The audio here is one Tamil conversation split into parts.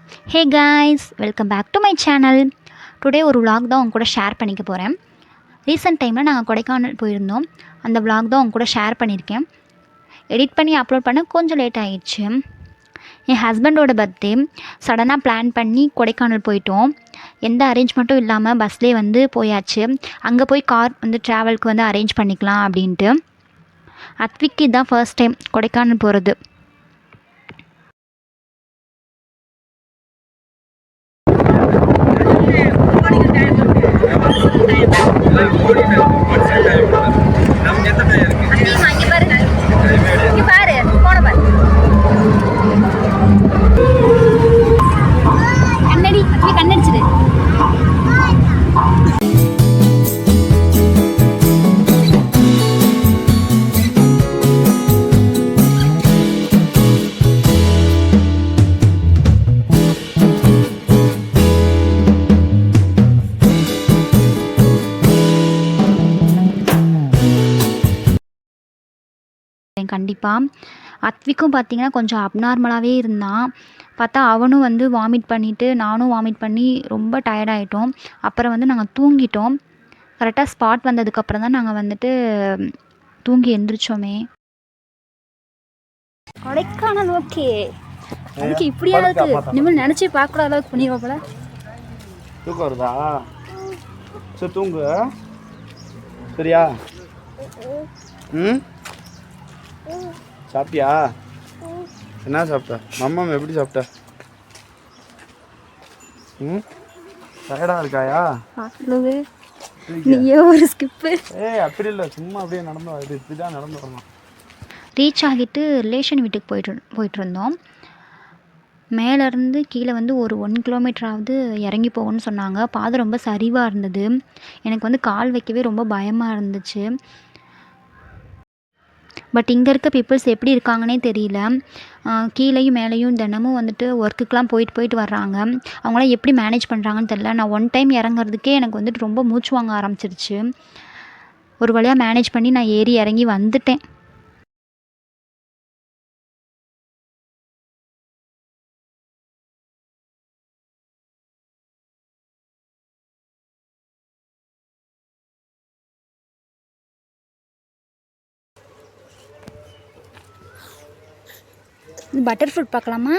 Hey guys, welcome back to my channel. Today ஒரு vlog தான் உங்க கூட ஷேர் பண்ணிக்க போகிறேன். ரீசெண்ட் டைமில் நாங்கள் கொடைக்கானல் போயிருந்தோம். அந்த vlog தான் உங்க கூட ஷேர் பண்ணியிருக்கேன். எடிட் பண்ணி அப்லோட் பண்ண கொஞ்சம் லேட் ஆகிடுச்சு. என் ஹஸ்பண்டோட பர்த்டே சடனாக பிளான் பண்ணி கொடைக்கானல் போயிட்டோம். எந்த அரேஞ்ச்மெண்ட்டும் இல்லாமல் பஸ்லேயே வந்து போயாச்சு. அங்கே போய் கார் வந்து ட்ராவலுக்கு வந்து அரேஞ்ச் பண்ணிக்கலாம் அப்படின்ட்டு. அத்விக்கு இதுதான் ஃபர்ஸ்ட் டைம் கொடைக்கானல் போகிறது. கண்டிப்பாக அத்விக்கும் பார்த்திங்கன்னா கொஞ்சம் அப்நார்மலாகவே இருந்தான். பார்த்தா அவனும் வந்து வாமிட் பண்ணிவிட்டு நானும் வாமிட் பண்ணி ரொம்ப டயர்டாகிட்டோம். அப்புறம் வந்து நாங்கள் தூங்கிட்டோம். கரெக்டாக ஸ்பாட் வந்ததுக்கப்புறம் தான் நாங்கள் வந்துட்டு தூங்கி எந்திரிச்சோமே. கொடைக்கானல் ஓகே, அதுக்கு இப்படியா இருக்கு இனிமேல் நினச்சி பார்க்குற அளவுக்கு பண்ணிடுவா போல. தூக்கம் வருதா? சரி தூங்கு சரியா? சாப்பிட்டியா? என்ன சாப்பிட்ட? மம்மா எப்படி சாப்பிட்ட? டயர்டாக இருக்காயா? நீயே ஒரு ஸ்கிப்பு. அப்படி இல்லை, சும்மா அப்படியே நடந்து இப்படி தான் நடந்து வரணும். ரீச் ஆகிட்டு ரிலேஷன் வீட்டுக்கு போயிட்டு இருந்தோம். மேலேருந்து கீழே வந்து ஒரு 1 கிலோமீட்டராவது இறங்கி போகணும்னு சொன்னாங்க. பாதை ரொம்ப சரிவாக இருந்தது. எனக்கு வந்து கால் வைக்கவே ரொம்ப பயமாக இருந்துச்சு. பட் இங்கே இருக்க பீப்புள்ஸ் எப்படி இருக்காங்கன்னே தெரியல. கீழேயும் மேலேயும் தினமும் வந்துட்டு ஒர்க்குக்கெலாம் போயிட்டு வர்றாங்க. அவங்களாம் எப்படி மேனேஜ் பண்ணுறாங்கன்னு தெரியல. நான் 1 டைம் இறங்குறதுக்கே எனக்கு வந்துட்டு ரொம்ப மூச்சு வாங்க ஆரம்பிச்சிருச்சு. ஒரு வழியாக மேனேஜ் பண்ணி நான் ஏறி இறங்கி வந்துட்டேன். பட்டர் ஃப்ரூட் பார்க்கலாமா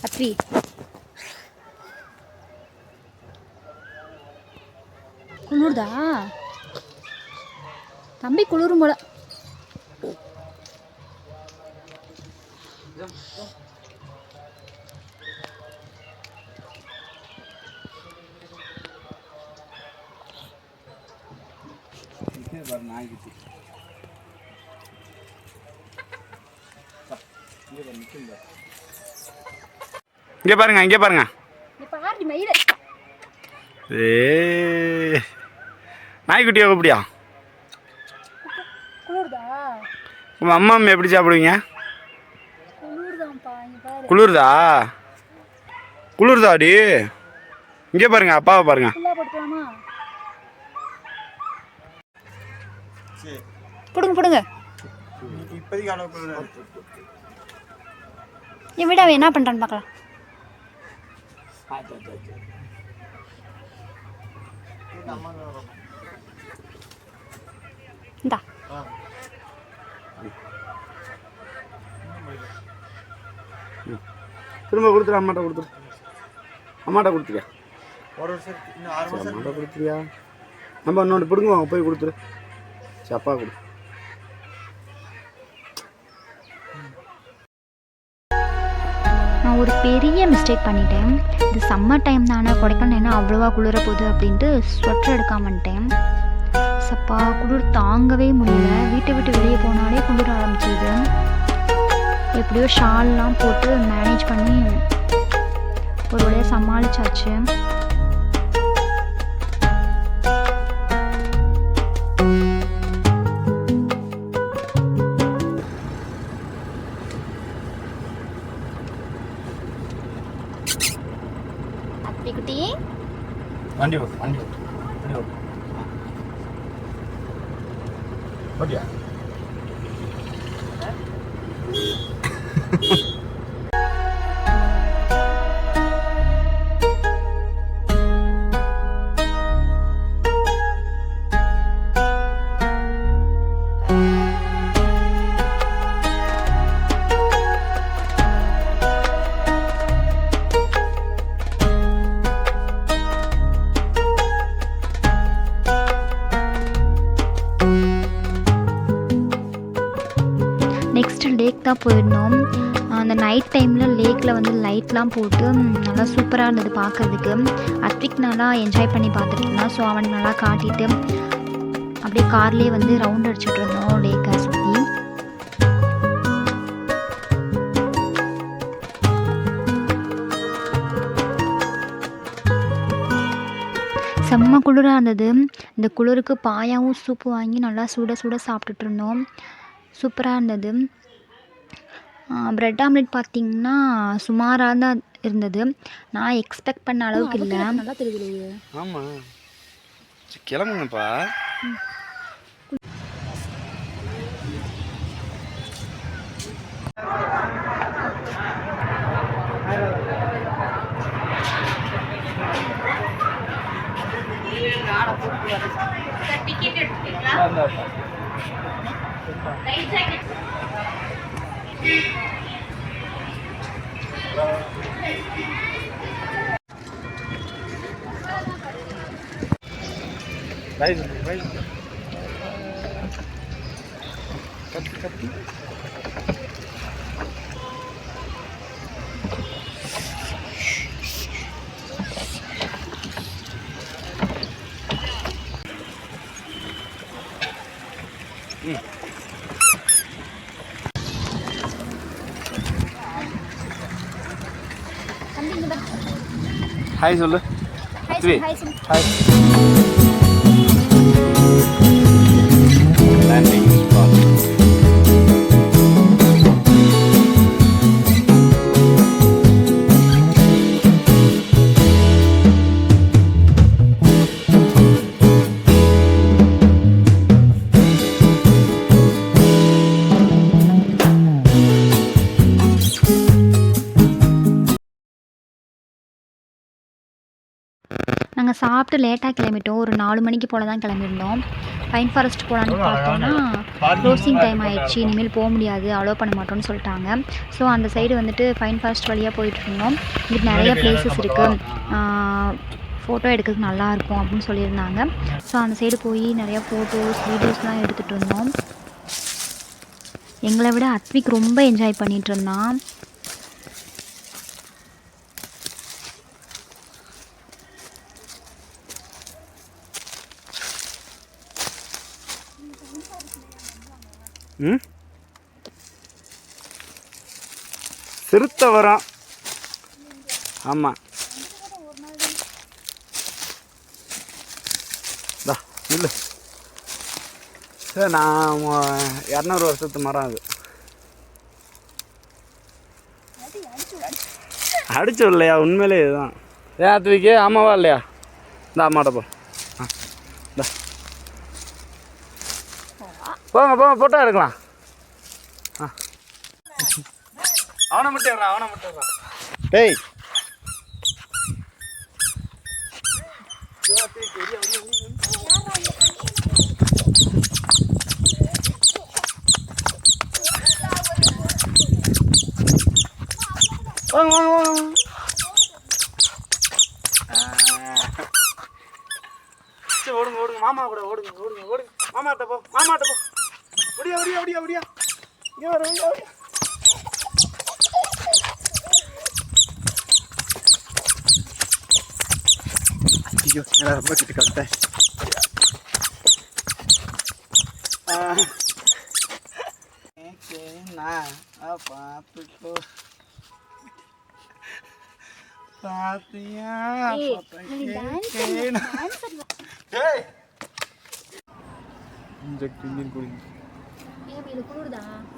அத்வி? குளிருதா தம்பி? குளிரும் போல. இங்கே பாருங்க, இங்கே பாருங்க. நாய்க்குட்டியா கூப்பிடியா? உங்கள் அம்மா எப்படி சாப்பிடுவீங்க? குளிர்தா? குளிர்தாடி? இங்கே பாருங்க, அப்பாவை பாருங்க. போடுங்க என் விட அவன் என்ன பண்ணுறான்னு பார்க்கலாம். இந்தா திரும்ப கொடுத்துரு. அம்மாட்ட கொடுத்துருக்கியா? அம்மாட்ட கொடுத்துருக்கியா? நம்ம இன்னொன்று பிடுங்குவாங்க, போய் கொடுத்துரு. சப்பா கொடு. நான் ஒரு பெரிய மிஸ்டேக் பண்ணிட்டேன். இது சம்மர் டைம் தானே, கொடைக்கானல் என்ன அவ்வளோவா குளிர போகுது அப்படின்ட்டு ஸ்வெட்டர் எடுக்காம வந்துட்டேன். சப்பா குளிர் தாங்கவே முடியல. வீட்டை விட்டு வெளியே போனாலே குளிர ஆரம்பிச்சிது. எப்படியோ ஷால்லாம் போட்டு மேனேஜ் பண்ணி ஒரு வழியாக சமாளிச்சாச்சு. குட்டி வண்டி ஓகே. தான் போயிருந்தோம். அந்த நைட் டைமில் லேக்கில் வந்து லைட்லாம் போட்டு நல்லா சூப்பராக இருந்தது பார்க்குறதுக்கு. அத்விக் நல்லா என்ஜாய் பண்ணி பார்த்துட்டு இருந்தான். ஸோ அவனுக்கு நல்லா காட்டிட்டு அப்படியே கார்லேயே வந்து ரவுண்ட் அடிச்சுட்டு இருந்தோம் லேக்கை சுற்றி. செம்ம குளிராக இருந்தது. இந்த குளிருக்கு பாயாவும் சூப்பு வாங்கி நல்லா சுட சுட சாப்பிட்டுட்டு இருந்தோம். சூப்பராக இருந்தது. ப்ரெட் ஆம்லெட் பார்த்திங்கன்னா சுமாராக தான் இருந்தது. நான் எக்ஸ்பெக்ட் பண்ண அளவுக்கு இல்லை. நல்லா தெரியுது. ஆமாம், கிளம்புங்கப்பா. கத்தி ஹாய் சொல்லு. ஹாய். Landing spot. நாங்கள் சாப்பிட்டு லேட்டாக கிளம்பிட்டோம். ஒரு 4 மணிக்கு போல் தான் கிளம்பியிருந்தோம். பைன் ஃபாரஸ்ட் போகலான்னு பார்த்தோன்னா க்ளோசிங் டைம் ஆகிடுச்சு, இனிமேல் போக முடியாது, அலோவ் பண்ண மாட்டோம்னு சொல்லிட்டாங்க. ஸோ அந்த சைடு வந்துட்டு பைன் ஃபாரஸ்ட் வழியாக போயிட்டுருந்தோம். இதுக்கு நிறைய பிளேசஸ் இருக்குது, ஃபோட்டோ எடுக்கிறதுக்கு நல்லாயிருக்கும் அப்படின்னு சொல்லியிருந்தாங்க. ஸோ அந்த சைடு போய் நிறையா ஃபோட்டோஸ் வீடியோஸ்லாம் எடுத்துகிட்டு இருந்தோம். எங்களை விட அத்விக் ரொம்ப என்ஜாய் பண்ணிகிட்டு இருந்தான். சிறுத்தை வரும். ஆமாம், இல்லை சார், நான் 200 வருஷத்து மரம் அது. அடிச்சு இல்லையா? உண்மையிலே இதுதான். ஏன் அத்விக்கு ஆமாவா இல்லையா? இந்த அம்மாட்ட போ. போங்க போங்க, போட்டோ எடுக்கலாம். அவனை மட்டும் டேய், வாங்க வாங்க வாங்க. ஓடுங்க ஓடுங்க, மாமா கூட ஓடுங்க ஓடுங்க ஓடுங்க. மாமாட்ட போ, மாமாட்ட போ. ஒடியா ஒடியா ஒடியா ஒடியா. இங்கே வர ஒடியா ஒடியா. ஐயோ, நான் ரொம்ப கிட்ட கட்டேன். பார்த்துக்கோ, பாத்தியா?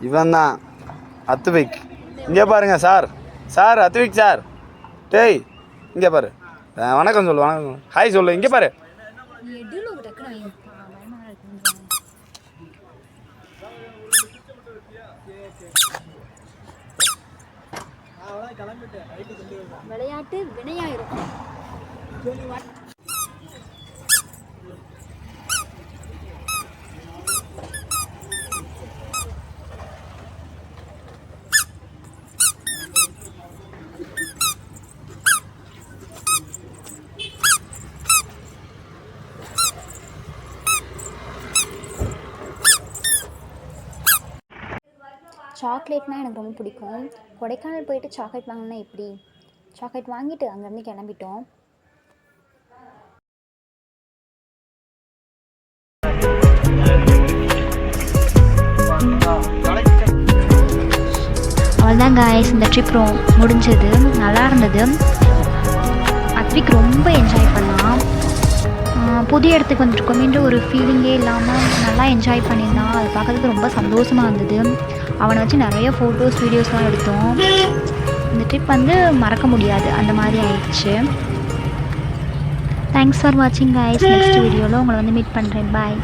இவன் தான் அத்விக். இங்கே பாருங்க சார், சார் அத்விக் சார். டேய் இங்கே பாரு, வணக்கம் சொல்லு, வணக்கம் சொல்லு, ஹாய் சொல்லு. இங்கே பாரு. விளையாட்டு வினையாயிரும். சாக்லேட்னால் எனக்கு ரொம்ப பிடிக்கும். கொடைக்கானல் போயிட்டு சாக்லேட் வாங்கினா எப்படி? சாக்லேட் வாங்கிட்டு அங்கேருந்து கிளம்பிட்டோம். அவ்வளோதான் காய்ஸ், இந்த ட்ரிப் முடிஞ்சது. நல்லா இருந்தது. அத்விக் ரொம்ப என்ஜாய் பண்ணான். புதிய இடத்துக்கு வந்திருக்கோமேன்ற ஒரு ஃபீலிங்கே இல்லாமல் நல்லா என்ஜாய் பண்ணியிருந்தான். அது பார்க்கறதுக்கு ரொம்ப சந்தோஷமாக இருந்தது. அவனை வச்சு நிறைய ஃபோட்டோஸ் வீடியோஸ்லாம் எடுத்தோம். இந்த ட்ரிப் மறக்க முடியாது, அந்த மாதிரி ஆயிடுச்சு. தேங்க்ஸ் ஃபார் வாட்சிங் கைஸ். நெக்ஸ்ட் வீடியோவில் உங்களை மீட் பண்ணுறேன். பாய்.